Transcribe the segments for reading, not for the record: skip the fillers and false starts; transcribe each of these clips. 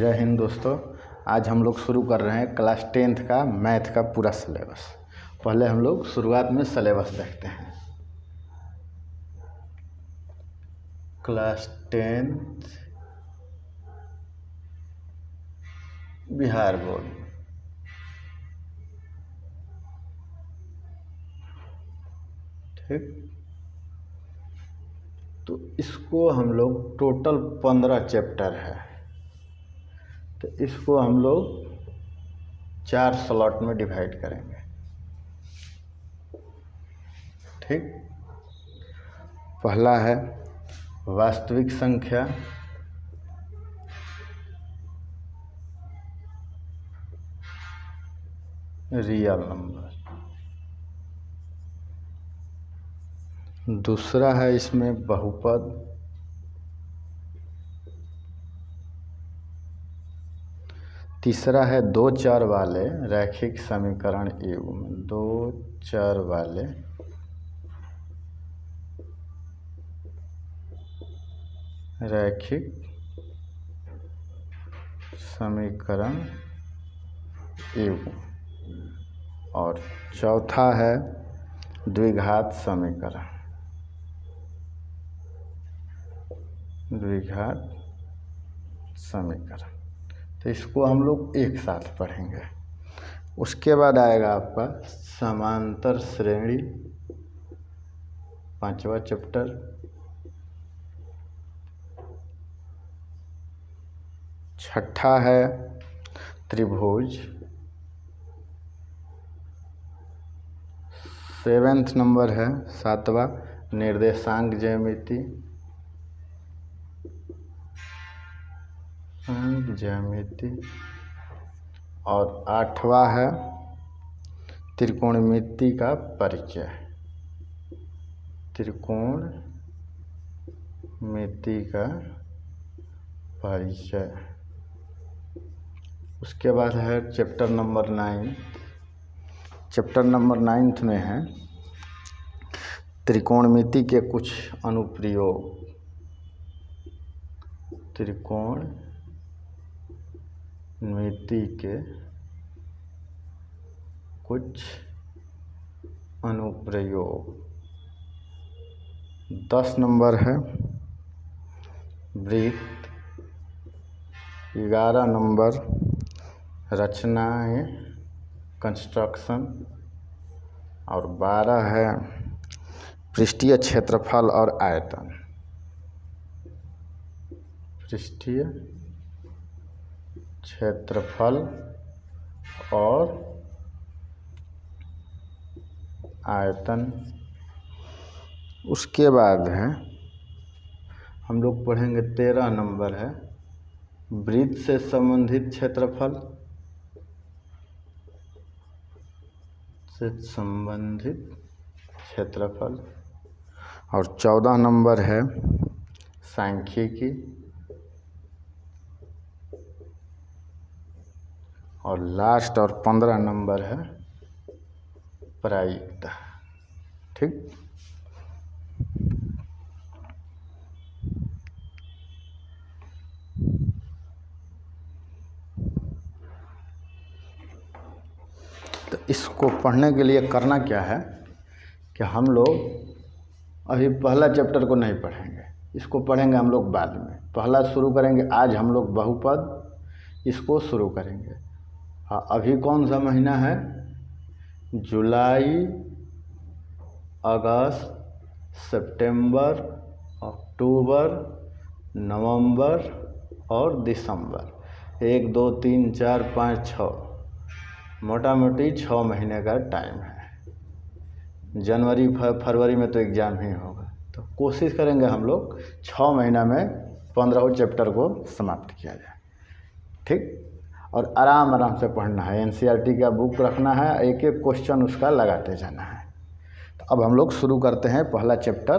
जय हिंद दोस्तों। आज हम लोग शुरू कर रहे हैं क्लास 10th का मैथ का पूरा सिलेबस। पहले हम लोग शुरुआत में सिलेबस देखते हैं। क्लास 10th बिहार बोर्ड, ठीक। तो इसको हम लोग टोटल 15 चैप्टर है, तो इसको हम लोग 4 स्लॉट में डिवाइड करेंगे, ठीक। पहला है वास्तविक संख्या, रियल नंबर। दूसरा है इसमें बहुपद, तीसरा है दो चर वाले रैखिक समीकरण युग्म, दो चर वाले रैखिक समीकरण युग्म। और चौथा है द्विघात समीकरण, द्विघात समीकरण। तो इसको हम लोग एक साथ पढ़ेंगे। उसके बाद आएगा आपका समांतर श्रेणी, 5वां चैप्टर। छठा है त्रिभुज, 7वां नंबर है 7वां निर्देशांक ज्यामिति, ज्यामिति। और 8वां है त्रिकोणमिति का परिचय, त्रिकोणमिति का परिचय। उसके बाद है चैप्टर नंबर 9। चैप्टर नंबर 9 में है त्रिकोणमिति के कुछ अनुप्रयोग, त्रिकोणमिति के कुछ अनुप्रयोग। 10 नंबर है वृत्त, 11 नंबर रचनाएं, कंस्ट्रक्शन। और 12 है पृष्ठीय क्षेत्रफल और आयतन, पृष्ठीय क्षेत्रफल और आयतन। उसके बाद है हम लोग पढ़ेंगे 13 नंबर है वृत्त से संबंधित क्षेत्रफल, से संबंधित क्षेत्रफल। और 14 नंबर है सांख्यिकी। और लास्ट और 15 नंबर है प्रायिकता, ठीक। तो इसको पढ़ने के लिए करना क्या है कि हम लोग अभी पहला चैप्टर को नहीं पढ़ेंगे, इसको पढ़ेंगे हम लोग बाद में। पहला शुरू करेंगे आज हम लोग बहुपद, इसको शुरू करेंगे। हाँ, अभी कौन सा महीना है? जुलाई, अगस्त, सितंबर, अक्टूबर, नवंबर और दिसंबर। 1 2 3 4 5 6, मोटा मोटी 6 महीने का टाइम है। जनवरी फरवरी में तो एग्ज़ाम ही होगा, तो कोशिश करेंगे हम लोग 6 महीना में 15 चैप्टर को समाप्त किया जाए, ठीक। और आराम आराम से पढ़ना है, NCERT का बुक रखना है, एक एक क्वेश्चन उसका लगाते जाना है। तो अब हम लोग शुरू करते हैं पहला चैप्टर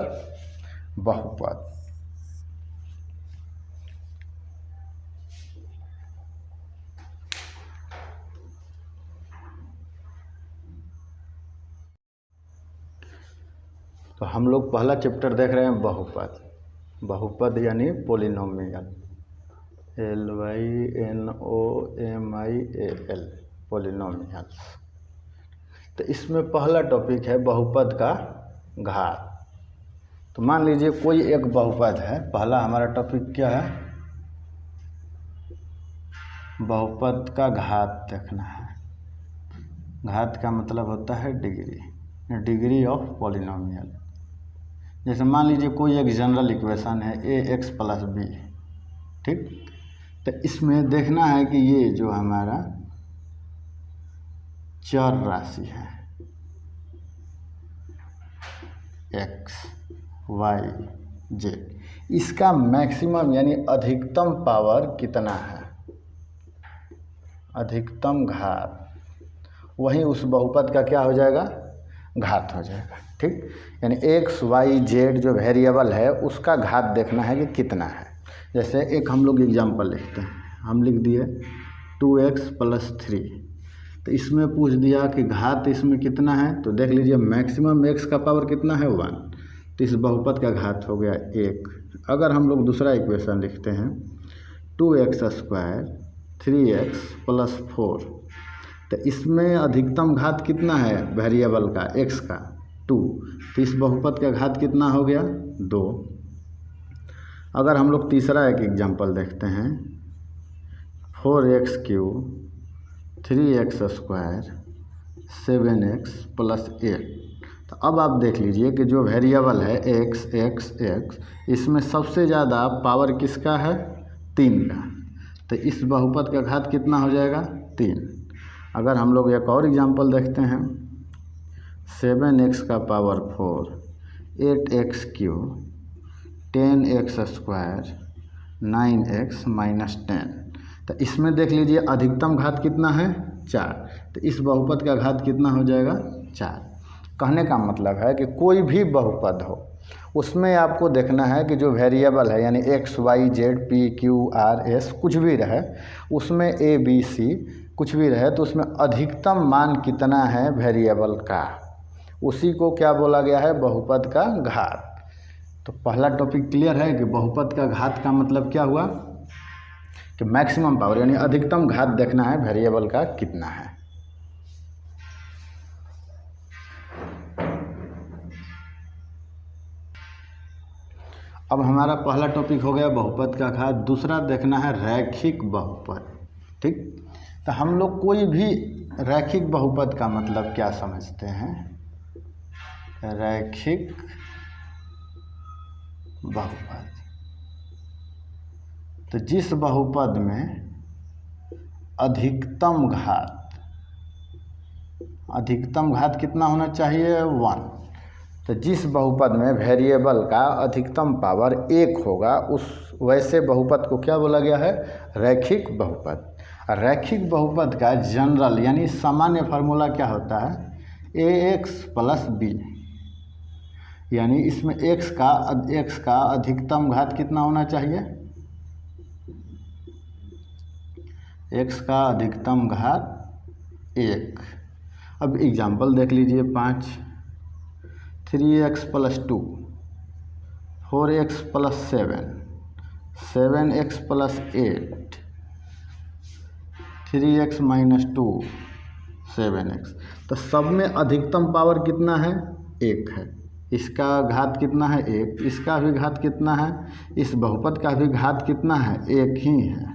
बहुपद। तो हम लोग पहला चैप्टर देख रहे हैं बहुपद। बहुपद यानी पोलिनोमियल। LYNOMIAL polynomials. तो इसमें पहला टॉपिक है बहुपद का घात। तो मान लीजिए कोई एक बहुपद है, पहला हमारा टॉपिक क्या है, बहुपद का घात देखना है। घात का मतलब होता है डिग्री, डिग्री ऑफ पॉलिनोमियल। जैसे मान लीजिए कोई एक जनरल इक्वेशन है AX + B, ठीक। तो इसमें देखना है कि ये जो हमारा चर राशि है x, y, z, इसका मैक्सिमम यानी अधिकतम पावर कितना है, अधिकतम घात, वही उस बहुपद का क्या हो जाएगा, घात हो जाएगा, ठीक। यानी x, y, z जो वेरिएबल है उसका घात देखना है कि कितना है। जैसे एक हम लोग एग्जाम्पल लिखते हैं, हम लिख दिए 2x + 3। तो इसमें पूछ दिया कि घात इसमें कितना है, तो देख लीजिए मैक्सिमम x का पावर कितना है 1, तो इस बहुपद का घात हो गया 1। अगर हम लोग दूसरा इक्वेशन लिखते हैं 2x² 3x + 4, तो इसमें अधिकतम घात कितना है वेरिएबल का x का 2, तो इस बहुपद का घात कितना हो गया 2। अगर हम लोग तीसरा एक एग्जांपल देखते हैं 4x³ 3x² 7x + 8। तो अब आप देख लीजिए कि जो वेरिएबल है x, x, x, इसमें सबसे ज़्यादा पावर किसका है 3 का, तो इस बहुपद का घात कितना हो जाएगा 3। अगर हम लोग एक और एग्जांपल देखते हैं 7x का पावर 4 8x³ 10x² 9x - 10। तो इसमें देख लीजिए अधिकतम घात कितना है 4, तो इस बहुपद का घात कितना हो जाएगा 4। कहने का मतलब है कि कोई भी बहुपद हो उसमें आपको देखना है कि जो वेरिएबल है यानी x, y, z, p, q, r, s कुछ भी रहे, उसमें a, b, c कुछ भी रहे, तो उसमें अधिकतम मान कितना है वेरिएबल का, उसी को क्या बोला गया है बहुपद का घात। तो पहला टॉपिक क्लियर है कि बहुपद का घात का मतलब क्या हुआ कि मैक्सिमम पावर यानी अधिकतम घात देखना है वेरिएबल का कितना है। अब हमारा पहला टॉपिक हो गया बहुपद का घात। दूसरा देखना है रैखिक बहुपद, ठीक। तो हम लोग कोई भी रैखिक बहुपद का मतलब क्या समझते हैं, रैखिक बहुपद, तो जिस बहुपद में अधिकतम घात कितना होना चाहिए 1, तो जिस बहुपद में वेरिएबल का अधिकतम पावर 1 होगा उस वैसे बहुपद को क्या बोला गया है रैखिक बहुपद। रैखिक बहुपद का जनरल यानी सामान्य फार्मूला क्या होता है ax + b, यानी इसमें x का अधिकतम घात कितना होना चाहिए, x का अधिकतम घात 1। अब एग्जाम्पल देख लीजिए 5 3x + 2 4x + 7 7x + 8 3x - 2 7x। तो सब में अधिकतम पावर कितना है 1 है, इसका घात कितना है 1, इसका भी घात कितना है, इस बहुपद का भी घात कितना है 1 ही है,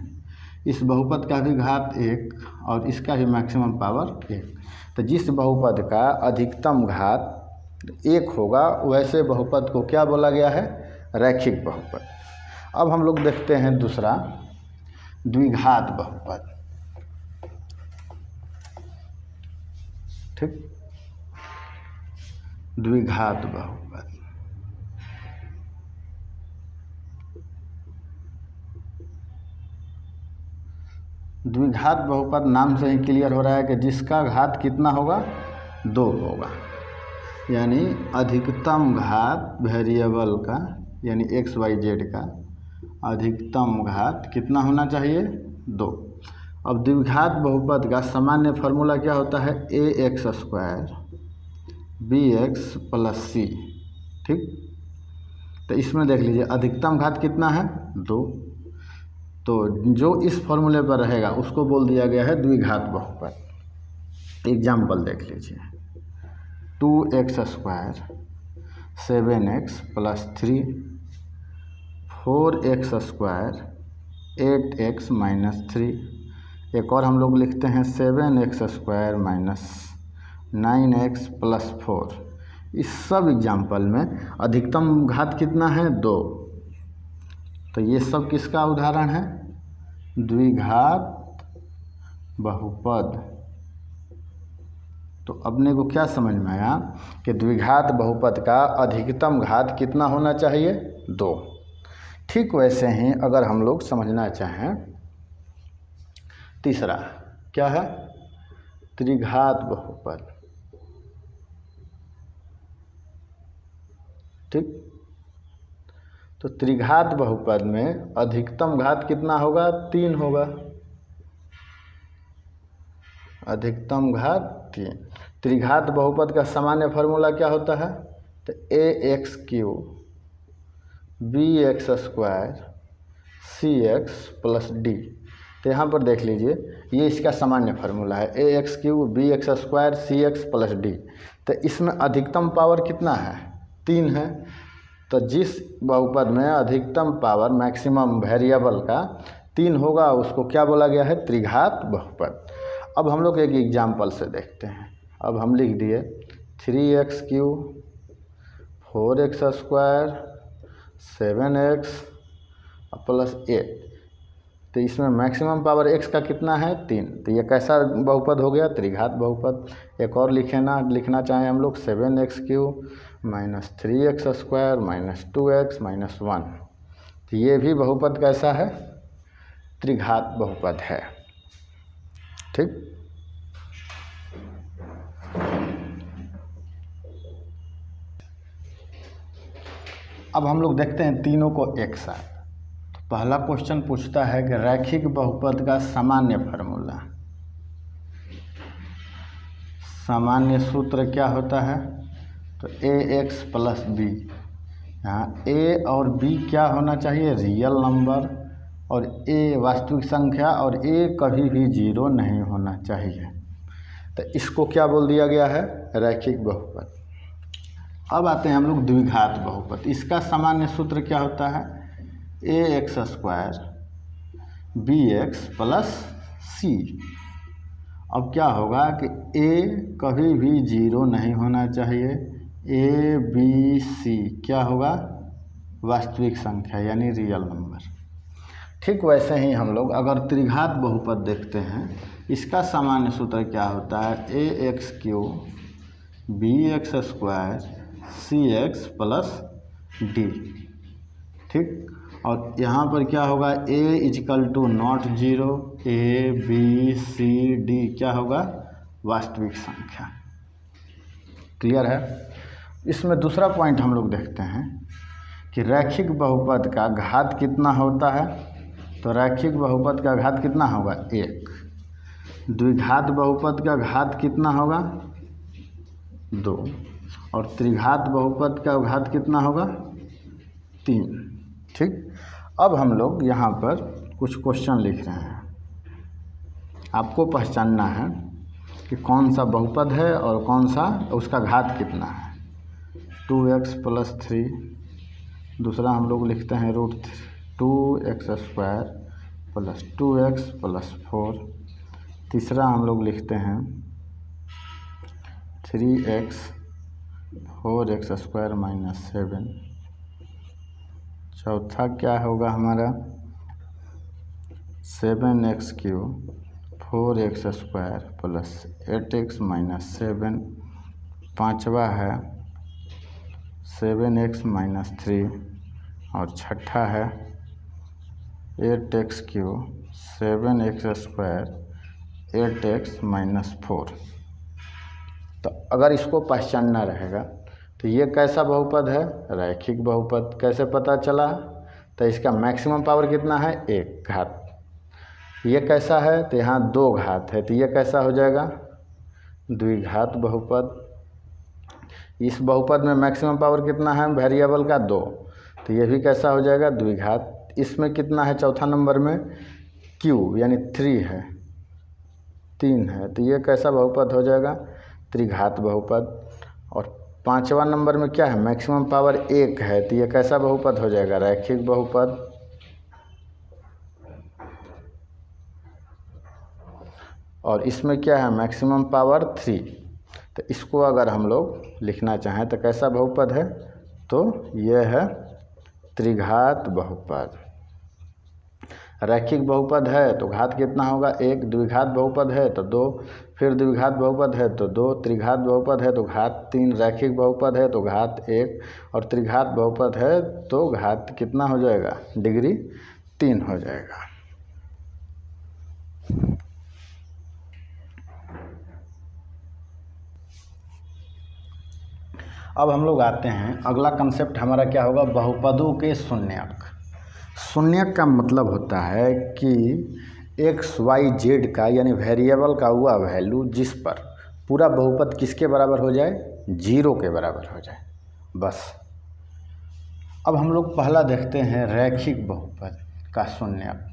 इस बहुपद का भी घात 1 और इसका भी मैक्सिमम पावर 1। तो जिस बहुपद का अधिकतम घात 1 होगा वैसे बहुपद को क्या बोला गया है रैखिक बहुपद। अब हम लोग देखते हैं दूसरा द्विघात बहुपद, ठीक। द्विघात बहुपद, द्विघात बहुपद नाम से ही क्लियर हो रहा है कि जिसका घात कितना होगा 2 होगा, यानी अधिकतम घात वेरिएबल का यानी x, y, z का अधिकतम घात कितना होना चाहिए 2। अब द्विघात बहुपद का सामान्य फार्मूला क्या होता है ax² bx + c, ठीक। तो इसमें देख लीजिए अधिकतम घात कितना है 2, तो जो इस फॉर्मूले पर रहेगा उसको बोल दिया गया है द्विघात बहुपद। एग्जाम्पल देख लीजिए, 2x square 7x plus 3, 4x square 8x minus 3। एक और हम लोग लिखते हैं 7x square minus 9x plus 4। इस सब एग्जाम्पल में अधिकतम घात कितना है? 2। तो ये सब किसका उदाहरण है? द्विघात बहुपद। तो अपने को क्या समझ में आया कि द्विघात बहुपद का अधिकतम घात कितना होना चाहिए? 2। ठीक वैसे ही अगर हम लोग समझना चाहें तीसरा क्या है? त्रिघात बहुपद। ठीक, तो त्रिघात बहुपद में अधिकतम घात कितना होगा? 3 होगा। अधिकतम घात 3। त्रिघात बहुपद का सामान्य फार्मूला क्या होता है? तो ax³ bx square cx plus D. तो यहाँ पर देख लीजिए, ये इसका सामान्य फार्मूला है, ax³ bx square cx plus D. तो इसमें अधिकतम पावर कितना है? 3 है। तो जिस बहुपद में अधिकतम पावर मैक्सिमम वेरिएबल का 3 होगा उसको क्या बोला गया है? त्रिघात बहुपद। अब हम लोग एक एग्जाम्पल से देखते हैं। अब हम लिख दिए 3x³ 4x square 7x plus 8। तो इसमें मैक्सिमम पावर x का कितना है? 3। तो ये कैसा बहुपद हो गया? त्रिघात बहुपद। एक और लिखना चाहें हम लोग 7x³ minus 3x square minus 2x minus 1। तो ये भी बहुपद कैसा है? त्रिघात बहुपद है। ठीक, अब हम लोग देखते हैं तीनों को एक साथ। तो पहला क्वेश्चन पूछता है कि रैखिक बहुपद का सामान्य फार्मूला। सामान्य सूत्र क्या होता है? तो ax प्लस बी। यहाँ a और b क्या होना चाहिए? रियल नंबर, और a वास्तविक संख्या, और a कभी भी 0 नहीं होना चाहिए। तो इसको क्या बोल दिया गया है? रैखिक बहुपद। अब आते हैं हम लोग द्विघात बहुपद। इसका सामान्य सूत्र क्या होता है? ax square bx plus c। अब क्या होगा कि a कभी भी 0 नहीं होना चाहिए। a b c क्या होगा? वास्तविक संख्या यानी रियल नंबर। ठीक वैसे ही हम लोग अगर त्रिघात बहुपद देखते हैं, इसका सामान्य सूत्र क्या होता है? ax³ bx square cx plus D. ठीक, और यहाँ पर क्या होगा? a = 0, a b c d क्या होगा? वास्तविक संख्या। क्लियर है? इसमें दूसरा पॉइंट हम लोग देखते हैं कि रैखिक बहुपद का घात कितना होता है? तो रैखिक बहुपद का घात कितना होगा? 1। द्विघात बहुपद का घात कितना होगा? 2। और त्रिघात बहुपद का घात कितना होगा? 3। ठीक, अब हम लोग यहाँ पर कुछ क्वेश्चन लिख रहे हैं। आपको पहचानना है कि कौन सा बहुपद है और कौन सा उसका घात कितना है। 2x प्लस 3, दूसरा हम लोग लिखते हैं √2x square plus 2x plus 4, तीसरा हम लोग लिखते हैं 3x 4x स्क्वायर माइनस 7, चौथा क्या होगा हमारा 7x³ 4x square plus 8x minus 7, पाँचवा है 7x माइनस 3, और छठा है 8x³ 7x square 8x minus 4। तो अगर इसको पहचानना रहेगा तो ये कैसा बहुपद है? रैखिक बहुपद। कैसे पता चला? तो इसका मैक्सिमम पावर कितना है? 1 घात। ये कैसा है? तो यहाँ 2 घात है, तो ये कैसा हो जाएगा? द्विघात बहुपद। इस बहुपद में मैक्सिमम पावर कितना है वेरिएबल का? 2, तो ये भी कैसा हो जाएगा? द्विघात। इसमें कितना है चौथा नंबर में क्यू यानी 3 है, 3 है, तो ये कैसा बहुपद हो जाएगा, त्रिघात बहुपद। और 5वां नंबर में क्या है, मैक्सिमम पावर 1 है, तो ये कैसा बहुपद हो जाएगा, रैखिक बहुपद। और इसमें क्या है, मैक्सिमम पावर 3, तो इसको अगर हम लोग लिखना चाहें तो कैसा बहुपद है, तो यह है त्रिघात बहुपद। रैखिक बहुपद है तो घात कितना होगा 1, द्विघात बहुपद है तो 2, फिर द्विघात बहुपद है तो 2, त्रिघात बहुपद है तो घात 3, रैखिक बहुपद है तो घात 1, और त्रिघात बहुपद है तो घात कितना हो जाएगा, डिग्री 3 हो जाएगा। अब हम लोग आते हैं, अगला कंसेप्ट हमारा क्या होगा, बहुपदों के शून्यक। शून्यक का मतलब होता है कि XYZ का यानी वेरिएबल का हुआ वैल्यू जिस पर पूरा बहुपद किसके बराबर हो जाए, 0 के बराबर हो जाए, बस। अब हम लोग पहला देखते हैं रैखिक बहुपद का शून्यक।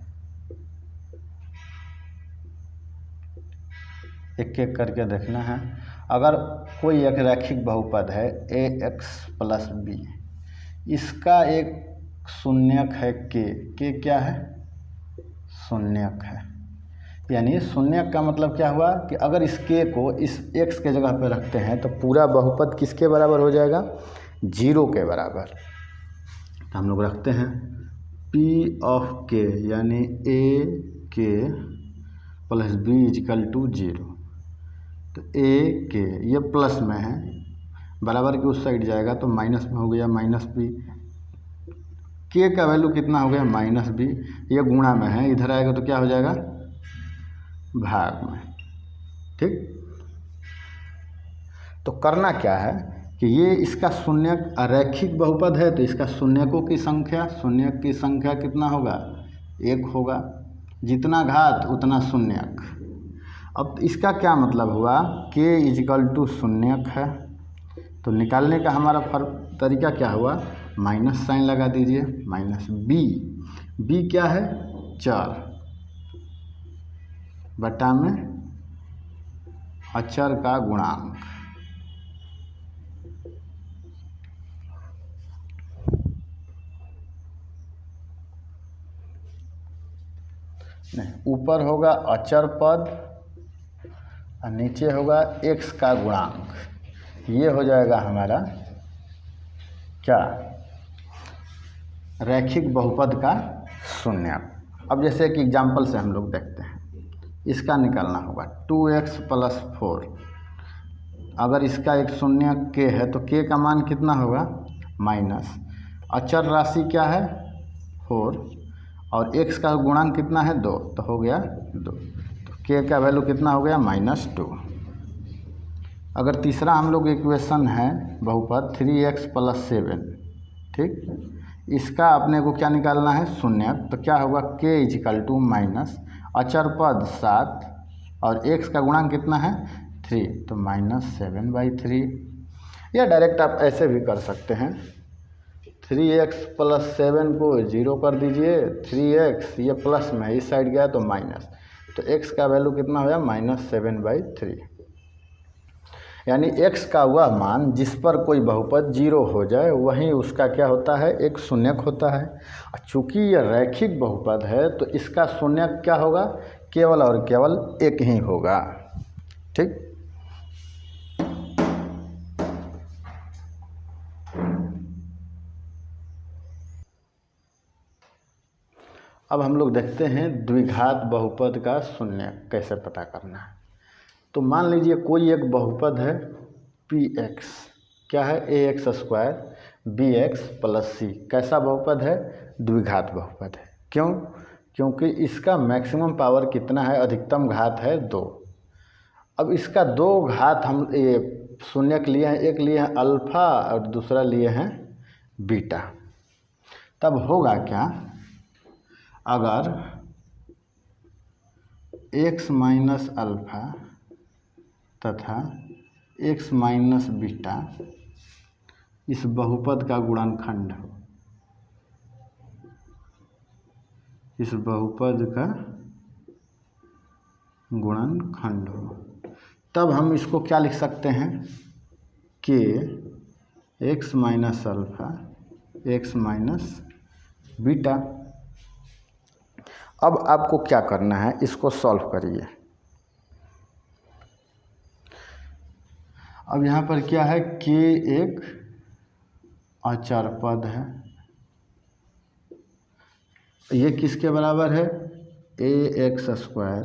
एक एक करके देखना है। अगर कोई एक रैखिक बहुपद है AX + B, इसका एक शून्यक है के क्या है, शून्यक है। यानी शून्यक का मतलब क्या हुआ कि अगर इस के को इस x के जगह पर रखते हैं तो पूरा बहुपद किसके बराबर हो जाएगा, 0 के बराबर। तो हम लोग रखते हैं P(k) यानी AK + B = 0। तो AK ये प्लस में है, बराबर के उस साइड जाएगा तो माइनस में हो गया -B। के का वैल्यू कितना हो गया -B, ये गुणा में है, इधर आएगा तो क्या हो जाएगा, भाग में। ठीक, तो करना क्या है कि ये इसका शून्यक रैखिक बहुपद है तो इसका शून्यकों की संख्या, शून्यक की संख्या कितना होगा, 1 होगा, जितना घात उतना शून्यक। अब इसका क्या मतलब हुआ, k = शून्यक है, तो निकालने का हमारा तरीका क्या हुआ, माइनस साइन लगा दीजिए, -b क्या है, चर, बटा में अचर का गुणांक। नहीं, ऊपर होगा अचर पद और नीचे होगा x का गुणांक। ये हो जाएगा हमारा क्या, रैखिक बहुपद का शून्यक। अब जैसे कि एग्जाम्पल से हम लोग देखते हैं, इसका निकालना होगा 2x + 4। अगर इसका एक शून्यक k है तो k का मान कितना होगा, माइनस, अचर राशि क्या है 4, और x का गुणांक कितना है 2, तो हो गया 2, तो k का वैल्यू कितना हो गया, -2। अगर तीसरा हम लोग इक्वेशन है बहुपद 3x + 7, ठीक, इसका अपने को क्या निकालना है, शून्यक, तो क्या होगा, k = अचर पद 7 और x का गुणांक कितना है 3, तो -7/3। या डायरेक्ट आप ऐसे भी कर सकते हैं, 3x + 7 को 0 कर दीजिए, 3x ये प्लस में इस साइड गया तो माइनस, तो x का वैल्यू कितना हो गया, -7/3। यानी x का वह मान जिस पर कोई बहुपद 0 हो जाए वहीं उसका क्या होता है, एक शून्यक होता है। चूँकि यह रैखिक बहुपद है तो इसका शून्यक क्या होगा, केवल और केवल 1 ही होगा। ठीक, अब हम लोग देखते हैं द्विघात बहुपद का शून्यक कैसे पता करना है। तो मान लीजिए कोई एक बहुपद है px, क्या है, ax² bx + c, कैसा बहुपद है, द्विघात बहुपद है। क्यों, क्योंकि इसका मैक्सिमम पावर कितना है, अधिकतम घात है 2। अब इसका 2 घात हम ये शून्यक लिए हैं, एक लिए हैं अल्फ़ा और दूसरा लिए हैं बीटा। तब होगा क्या, अगर x - अल्फ़ा तथा x - बीटा इस बहुपद का गुणनखंड हो, इस बहुपद का गुणनखंड हो, तब हम इसको क्या लिख सकते हैं कि x minus alpha x minus beta. अब आपको क्या करना है, इसको सॉल्व करिए। अब यहाँ पर क्या है, k एक अचर पद है, ये किसके बराबर है, ax स्क्वायर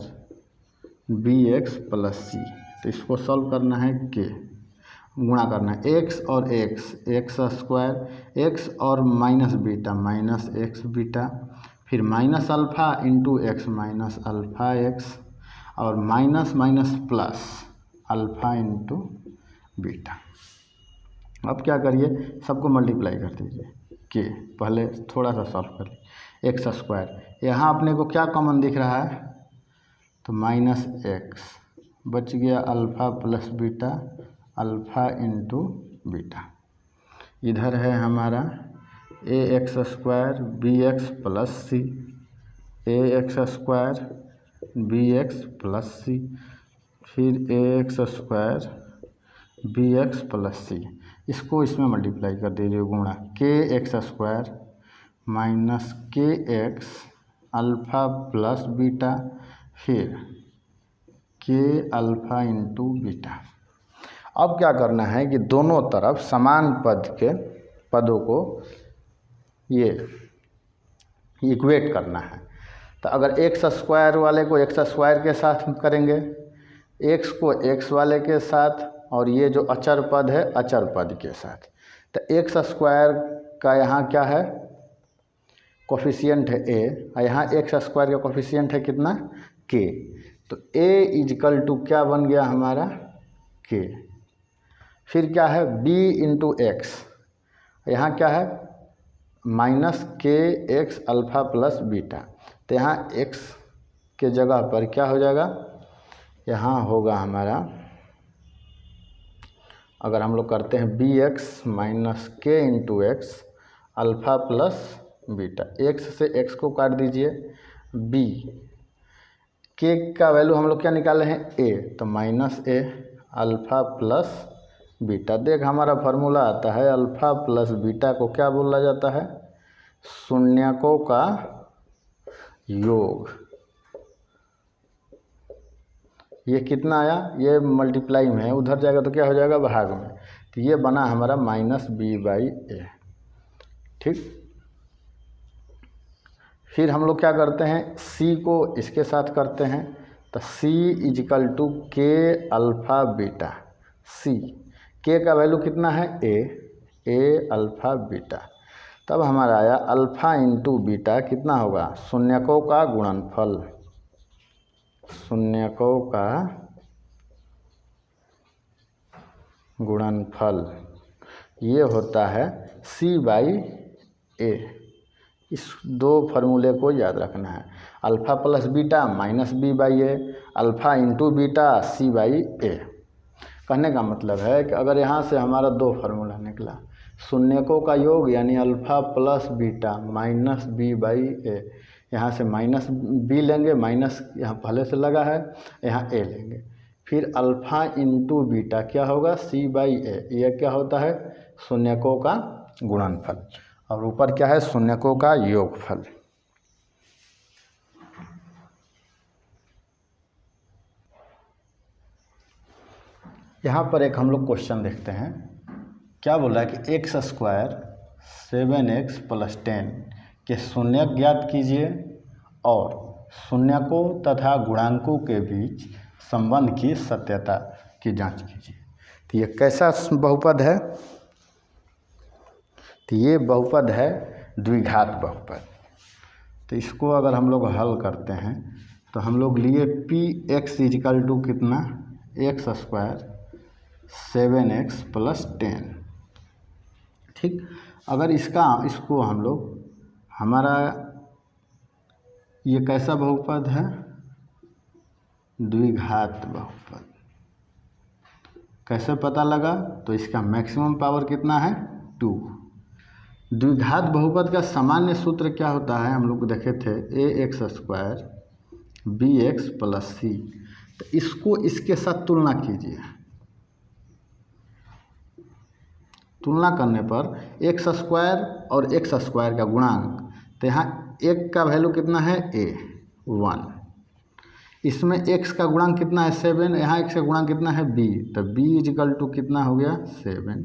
bx प्लस सी। तो इसको सॉल्व करना है, k गुणा करना है x और x स्क्वायर, x और minus beta minus x beta, फिर minus alpha into x minus alpha x, और minus minus plus alpha into beta. अब क्या करिए, सबको मल्टीप्लाई कर दीजिए, के पहले थोड़ा सा सॉल्व कर लीजिए। एक्स स्क्वायर, यहाँ अपने को क्या कॉमन दिख रहा है, तो माइनस एक्स, बच गया alpha plus beta, alpha into beta. इधर है हमारा a x square b x plus c, a x square b x plus c, फिर a x square b x plus c. इसको इसमें मल्टीप्लाई कर दीजिए, गुणा के एक्स स्क्वायर माइनस के एक्स अल्फ़ा प्लस बीटा, फिर के अल्फ़ा इंटू बीटा। अब क्या करना है कि दोनों तरफ समान पदों को ये इक्वेट करना है। तो अगर एक्स स्क्वायर वाले को एक्स स्क्वायर के साथ करेंगे, एक्स को एक्स वाले के साथ, और ये जो अचर पद है अचर पद के साथ। तो एक्स स्क्वायर का यहाँ क्या है, कोफिशिएंट है ए, और यहाँ एक्स स्क्वायर का कोफिशिएंट है कितना, के। तो a इजकल टू क्या बन गया हमारा, k। फिर क्या है, b इंटू एक्स, यहाँ क्या है माइनस के एक्स अल्फ़ा प्लस बीटा। तो यहाँ x के जगह पर क्या हो जाएगा, यहाँ होगा हमारा, अगर हम लोग करते हैं बी एक्स माइनस के into x alpha plus beta. x से x को काट दीजिए, b के का वैल्यू हम लोग क्या निकाले हैं, a, तो माइनस ए अल्फ़ा प्लस बीटा। देख हमारा फार्मूला आता है, अल्फ़ा प्लस बीटा को क्या बोला जाता है, शून्यकों का योग। ये कितना आया, ये मल्टीप्लाई में है, उधर जाएगा तो क्या हो जाएगा, भाग में। तो ये बना हमारा माइनस बी बाई ए। ठीक, फिर हम लोग क्या करते हैं, c को इसके साथ करते हैं, तो c इजकल टू के अल्फ़ा बीटा। c के का वैल्यू कितना है, a अल्फ़ा बीटा। तब हमारा आया अल्फ़ा इंटू बीटा कितना होगा, शून्यकों का गुणनफल, शून्यकों का गुणनफल ये होता है c बाई ए। इस दो फार्मूले को याद रखना है, alpha plus beta minus b by a, alpha into beta c by a. कहने का मतलब है कि अगर यहाँ से हमारा दो फार्मूला निकला, शून्यकों का योग यानी alpha plus beta minus b by a, यहाँ से माइनस बी लेंगे, माइनस यहाँ पहले से लगा है, यहाँ ए लेंगे, फिर अल्फ़ा इंटू बीटा क्या होगा, सी बाई ए। यह क्या होता है, शून्यकों का गुणनफल, और ऊपर क्या है, शून्यकों का योगफल। यहाँ पर एक हम लोग क्वेश्चन देखते हैं, क्या बोला है कि एक्स स्क्वायर 7x प्लस 10 के शून्यक ज्ञात कीजिए और शून्यकों तथा गुणांकों के बीच संबंध की सत्यता की जांच कीजिए। तो ये कैसा बहुपद है, तो ये बहुपद है द्विघात बहुपद। तो इसको अगर हम लोग हल करते हैं तो हम लोग लिए पी एक्स इजकल टू कितना, एक्स स्क्वायर 7x प्लस 10। ठीक, अगर इसको हम लोग, हमारा ये कैसा बहुपद है, द्विघात बहुपद। कैसे पता लगा, तो इसका मैक्सिमम पावर कितना है, 2। द्विघात बहुपद का सामान्य सूत्र क्या होता है, हम लोग देखे थे ax² bx + c। तो इसको इसके साथ तुलना कीजिए, तुलना करने पर x² और x² का गुणांक, तो यहाँ एक का वैल्यू कितना है a 1, इसमें x का गुणांक कितना है 7, यहाँ x का गुणांक कितना है b, तो b = कितना हो गया 7,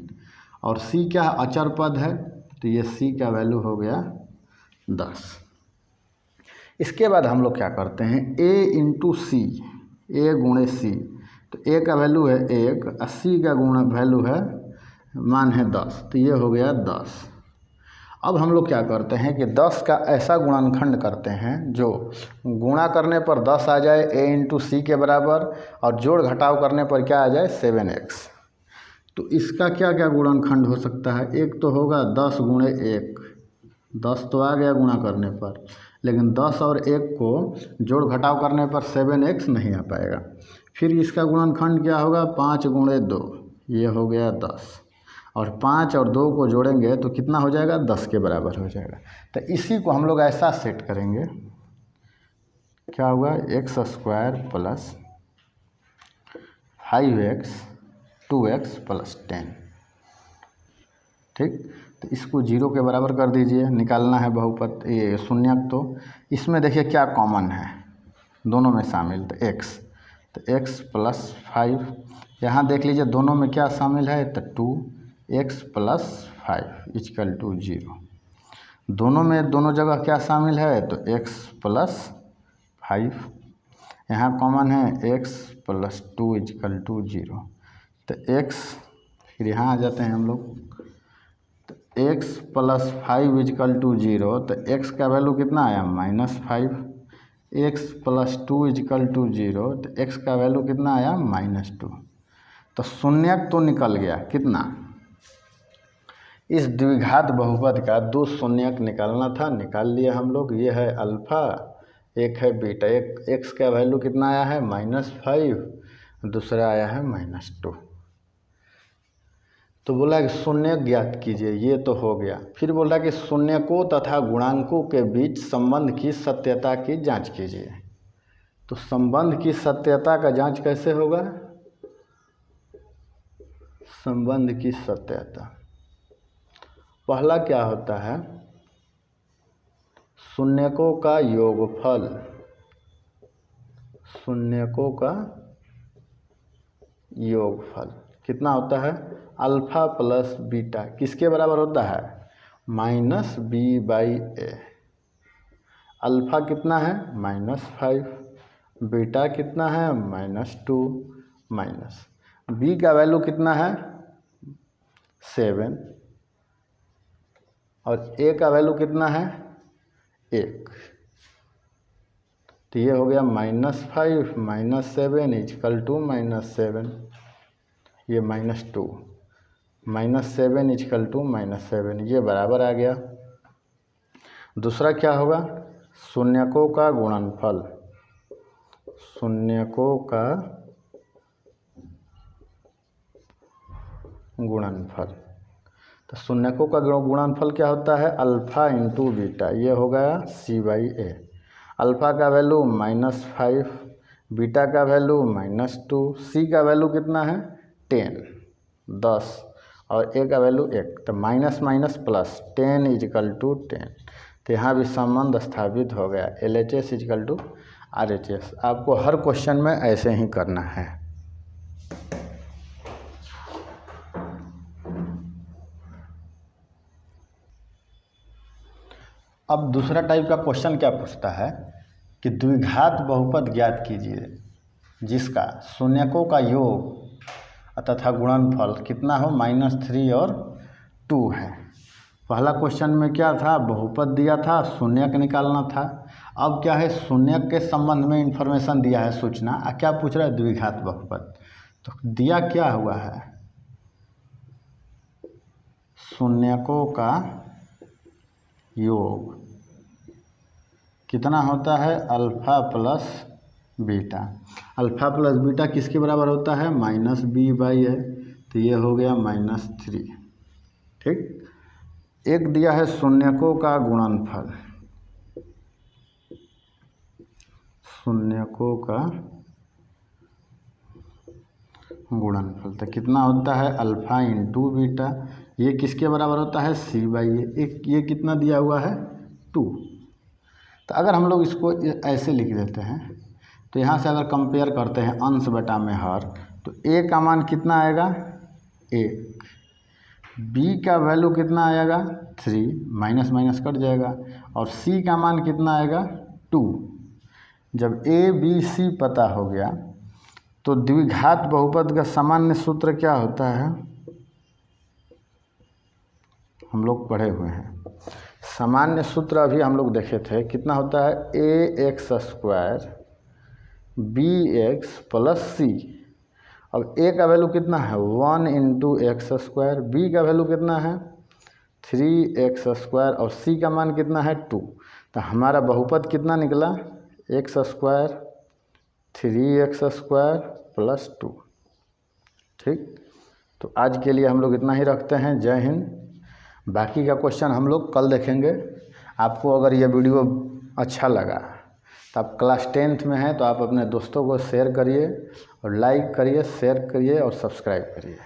और c क्या अचर पद है, तो ये c का वैल्यू हो गया 10। इसके बाद हम लोग क्या करते हैं, a × c, a × c, तो a का वैल्यू है 1, c का वैल्यू है मान है 10, तो ये हो गया 10। अब हम लोग क्या करते हैं कि 10 का ऐसा गुणनखंड करते हैं जो गुणा करने पर 10 आ जाए a × c के बराबर, और जोड़ घटाव करने पर क्या आ जाए 7x। तो इसका क्या क्या गुणनखंड हो सकता है, एक तो होगा 10 × 1, 10 तो आ गया गुणा करने पर, लेकिन 10 और 1 को जोड़ घटाव करने पर 7x नहीं आ पाएगा। फिर इसका गुणनखंड क्या होगा 5 × 2, ये हो गया 10, और 5 और 2 को जोड़ेंगे तो कितना हो जाएगा 10 के बराबर हो जाएगा। तो इसी को हम लोग ऐसा सेट करेंगे, क्या होगा x² + 5x 2x + 10, ठीक। तो इसको 0 के बराबर कर दीजिए, निकालना है बहुपद ये शून्यक। तो इसमें देखिए क्या कॉमन है दोनों में शामिल, तो x + 5, यहाँ देख लीजिए दोनों में क्या शामिल है, तो 2x + 5 = 0। दोनों में दोनों जगह क्या शामिल है, तो x + 5, यहाँ कॉमन है x + 2 = 0। तो x, फिर यहाँ आ जाते हैं हम लोग, तो x + 5 = 0, तो x का वैल्यू कितना आया -5, x + 2 = 0, तो x का वैल्यू कितना आया -2। तो शून्यक तो निकल गया कितना, इस द्विघात बहुपद का 2 शून्यक निकालना था, निकाल लिया हम लोग। ये है अल्फ़ा, एक है बीटा। एक x का वैल्यू कितना आया है -5, दूसरा आया है -2। तो बोला कि शून्यक ज्ञात कीजिए, ये तो हो गया। फिर बोला कि शून्यकों तथा गुणांकों के बीच संबंध की सत्यता की जांच कीजिए। तो संबंध की सत्यता का जांच कैसे होगा, संबंध की सत्यता पहला क्या होता है, शून्यकों का योगफल, शून्यकों का योगफल कितना होता है, अल्फ़ा + बीटा किसके बराबर होता है -b/a। अल्फ़ा कितना है -5, बीटा कितना है -2, b का वैल्यू कितना है 7, और a का वैल्यू कितना है 1। तो ये हो गया -5 - 7 = -7, ये -2, -7 = -7, ये बराबर आ गया। दूसरा क्या होगा, शून्यकों का गुणनफल, शून्यकों का गुणनफल। तो शून्यकों का गुणनफल क्या होता है, अल्फ़ा × बीटा, ये हो गया c/a। अल्फ़ा का वैल्यू -5, बीटा का वैल्यू -2, c का वैल्यू कितना है 10, और a का वैल्यू 1, तो माइनस माइनस प्लस 10 = 10। तो यहाँ भी संबंध स्थापित हो गया, LHS = RHS। आपको हर क्वेश्चन में ऐसे ही करना है। अब दूसरा टाइप का क्वेश्चन क्या पूछता है कि द्विघात बहुपद ज्ञात कीजिए जिसका शून्यकों का योग तथा गुणनफल कितना हो -3 और 2 है। पहला क्वेश्चन में क्या था, बहुपद दिया था, शून्यक निकालना था। अब क्या है, शून्यक के संबंध में इन्फॉर्मेशन दिया है, सूचना। क्या पूछ रहा है, द्विघात बहुपद। तो दिया क्या हुआ है, शून्यकों का योग कितना होता है, अल्फ़ा + बीटा। अल्फ़ा + बीटा किसके बराबर होता है, -b/a। तो ये हो गया -3, ठीक। एक दिया है शून्यकों का गुणनफल, शून्यकों का गुणनफल तो कितना होता है अल्फ़ा इंटू बीटा। ये किसके बराबर होता है सी बाई ए। ये कितना दिया हुआ है 2। तो अगर हम लोग इसको ऐसे लिख देते हैं तो यहाँ से अगर कंपेयर करते हैं अंश बटा में हर, तो ए का मान कितना आएगा 1, बी का वैल्यू कितना आएगा 3, माइनस माइनस कट जाएगा, और सी का मान कितना आएगा 2। जब ए बी सी पता हो गया तो द्विघात बहुपद का सामान्य सूत्र क्या होता है, हम लोग पढ़े हुए हैं। सामान्य सूत्र अभी हम लोग देखे थे, कितना होता है a x square b x plus c. अब ए का वैल्यू कितना है 1 इंटू एक्स स्क्वायर, बी का वैल्यू कितना है 3x स्क्वायर, और सी का मान कितना है 2। तो हमारा बहुपद कितना निकला x square 3x square plus 2। ठीक, तो आज के लिए हम लोग इतना ही रखते हैं। जय हिंद। बाकी का क्वेश्चन हम लोग कल देखेंगे। आपको अगर ये वीडियो अच्छा लगा तो आप क्लास 10th में हैं तो आप अपने दोस्तों को शेयर करिए, और लाइक करिए, शेयर करिए और सब्सक्राइब करिए।